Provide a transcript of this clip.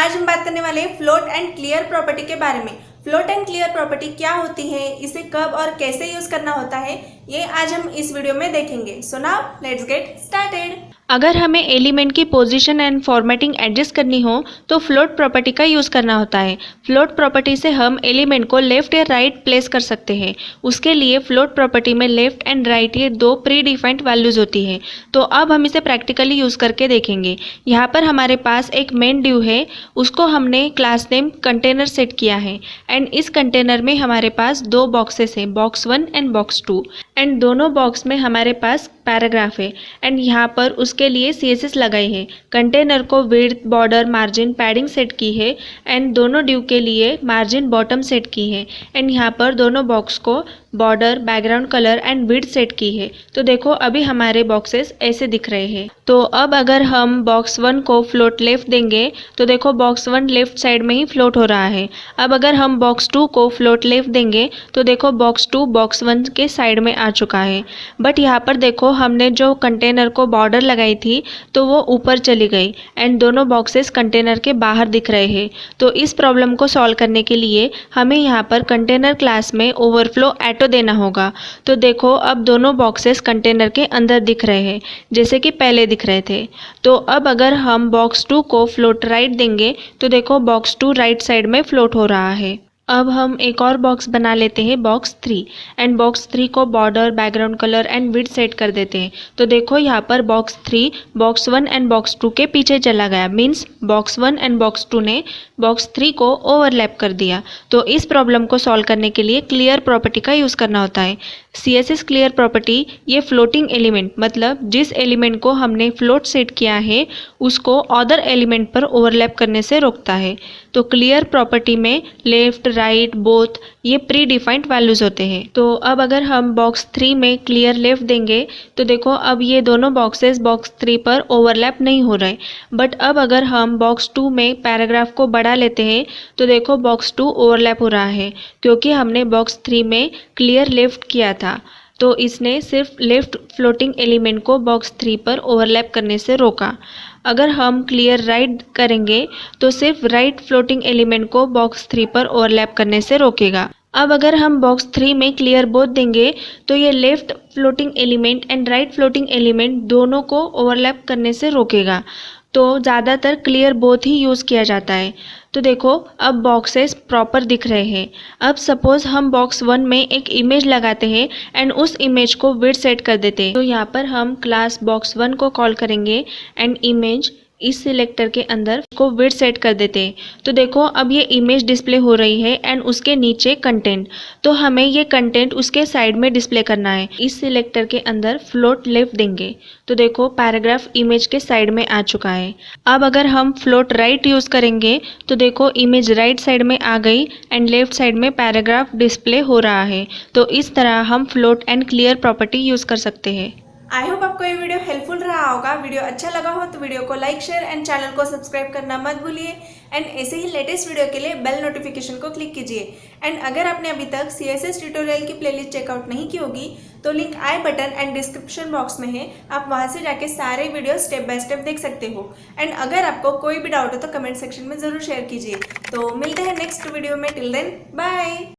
आज हम बात करने वाले हैं फ्लोट एंड क्लियर प्रॉपर्टी के बारे में। फ्लोट एंड क्लियर प्रॉपर्टी क्या होती है, इसे कब और कैसे यूज करना होता है, ये आज हम इस वीडियो में देखेंगे। So now let's get started. अगर हमें एलिमेंट की पोजीशन एंड फॉर्मेटिंग एडजस्ट करनी हो तो फ्लोट प्रॉपर्टी का यूज़ करना होता है। फ्लोट प्रॉपर्टी से हम एलिमेंट को लेफ़्ट या राइट प्लेस कर सकते हैं। उसके लिए फ्लोट प्रॉपर्टी में लेफ़्ट एंड राइट ये दो प्री डिफाइंड वैल्यूज़ होती है। तो अब हम इसे प्रैक्टिकली यूज़ करके देखेंगे। यहाँ पर हमारे पास एक मेन ड्यू है, उसको हमने क्लास नेम कंटेनर सेट किया है एंड इस कंटेनर में हमारे पास दो बॉक्सेस हैं, बॉक्स 1 एंड बॉक्स 2 एंड दोनों बॉक्स में हमारे पास पैराग्राफ है एंड यहाँ पर उसके लिए CSS लगाई है। कंटेनर को width, border, margin, padding set की है एंड दोनों ड्यू के लिए मार्जिन बॉटम सेट की है एंड यहाँ पर दोनों बॉक्स को border, background colour and width set की है। तो देखो अभी हमारे बॉक्सेस ऐसे दिख रहे हैं। तो अब अगर हम बॉक्स 1 को फ्लोट लेफ्ट देंगे तो देखो बॉक्स 1 लेफ्ट साइड में ही फ्लोट हो रहा है। अब अगर हम बॉक्स 2 को फ्लोट लेफ्ट देंगे तो देखो बॉक्स 2 बॉक्स 1 के साइड में आ चुका है। बट यहाँ पर देखो हमने जो कंटेनर को बॉर्डर लगाई थी तो वो ऊपर चली गई एंड दोनों बॉक्सेस कंटेनर के बाहर दिख रहे हैं। तो इस प्रॉब्लम को सॉल्व करने के लिए हमें यहाँ पर कंटेनर क्लास में ओवरफ्लो एटो देना होगा। तो देखो अब दोनों बॉक्सेस कंटेनर के अंदर दिख रहे हैं जैसे कि पहले दिख रहे थे। तो अब अगर हम बॉक्स 2 को फ्लोट राइट देंगे तो देखो बॉक्स 2 राइट साइड में फ्लोट हो रहा है। अब हम एक और बॉक्स बना लेते हैं बॉक्स 3 एंड बॉक्स 3 को border, background colour and width set कर देते हैं। तो देखो यहाँ पर बॉक्स 3 बॉक्स 1 एंड बॉक्स 2 के पीछे चला गया, मीन्स बॉक्स 1 एंड बॉक्स 2 ने बॉक्स 3 को ओवरलैप कर दिया। तो इस प्रॉब्लम को सॉल्व करने के लिए क्लियर प्रॉपर्टी का यूज़ करना होता है। CSS क्लियर प्रॉपर्टी ये फ्लोटिंग एलिमेंट मतलब जिस एलिमेंट को हमने फ्लोट सेट किया है उसको अदर एलिमेंट पर ओवरलैप करने से रोकता है। तो क्लियर प्रॉपर्टी में लेफ्ट, राइट, बोथ ये प्री डिफाइंड वैल्यूज होते हैं। तो अब अगर हम बॉक्स 3 में क्लियर लेफ्ट देंगे तो देखो अब ये दोनों बॉक्सेस बॉक्स 3 पर ओवरलैप नहीं हो रहे। बट अब अगर हम बॉक्स 2 में पैराग्राफ को बढ़ा लेते हैं तो देखो बॉक्स 2 ओवरलैप हो रहा है क्योंकि हमने बॉक्स 3 में क्लियर लेफ्ट किया था। तो इसने सिर्फ लेफ्ट फ्लोटिंग एलिमेंट को बॉक्स 3 पर ओवरलैप करने से रोका। अगर हम क्लियर राइट करेंगे तो सिर्फ राइट फ्लोटिंग एलिमेंट को बॉक्स 3 पर ओवरलैप करने से रोकेगा। अब अगर हम बॉक्स 3 में क्लियर बोथ देंगे तो ये left floating element and right floating element दोनों को ओवरलैप करने से रोकेगा। तो ज़्यादातर क्लियर बोथ ही यूज़ किया जाता है। तो देखो अब बॉक्सेस प्रॉपर दिख रहे हैं। अब सपोज़ हम बॉक्स 1 में एक इमेज लगाते हैं एंड उस इमेज को विड्थ सेट कर देते हैं। तो यहाँ पर हम क्लास बॉक्स 1 को कॉल करेंगे एंड इमेज इस सिलेक्टर के अंदर को विड्थ सेट कर देते हैं। तो देखो अब ये इमेज डिस्प्ले हो रही है एंड उसके नीचे कंटेंट। तो हमें ये कंटेंट उसके साइड में डिस्प्ले करना है। इस सिलेक्टर के अंदर फ्लोट लेफ्ट देंगे तो देखो पैराग्राफ इमेज के साइड में आ चुका है। अब अगर हम फ्लोट राइट यूज़ करेंगे तो देखो इमेज राइट साइड में आ गई एंड लेफ्ट साइड में पैराग्राफ डिस्प्ले हो रहा है। तो इस तरह हम float and clear property use कर सकते हैं। आई होप आपको ये वीडियो हेल्पफुल रहा होगा। वीडियो अच्छा लगा हो तो वीडियो को लाइक, शेयर एंड चैनल को सब्सक्राइब करना मत भूलिए एंड ऐसे ही लेटेस्ट वीडियो के लिए बेल नोटिफिकेशन को क्लिक कीजिए। एंड अगर आपने अभी तक CSS ट्यूटोरियल की प्लेलिस्ट चेकआउट नहीं की होगी तो link I button and description box में है, आप वहां से जाके सारे वीडियो स्टेप बाय स्टेप देख सकते हो। एंड अगर आपको कोई भी डाउट हो तो कमेंट सेक्शन में ज़रूर शेयर कीजिए। तो मिलते हैं नेक्स्ट वीडियो में, टिल देन बाय।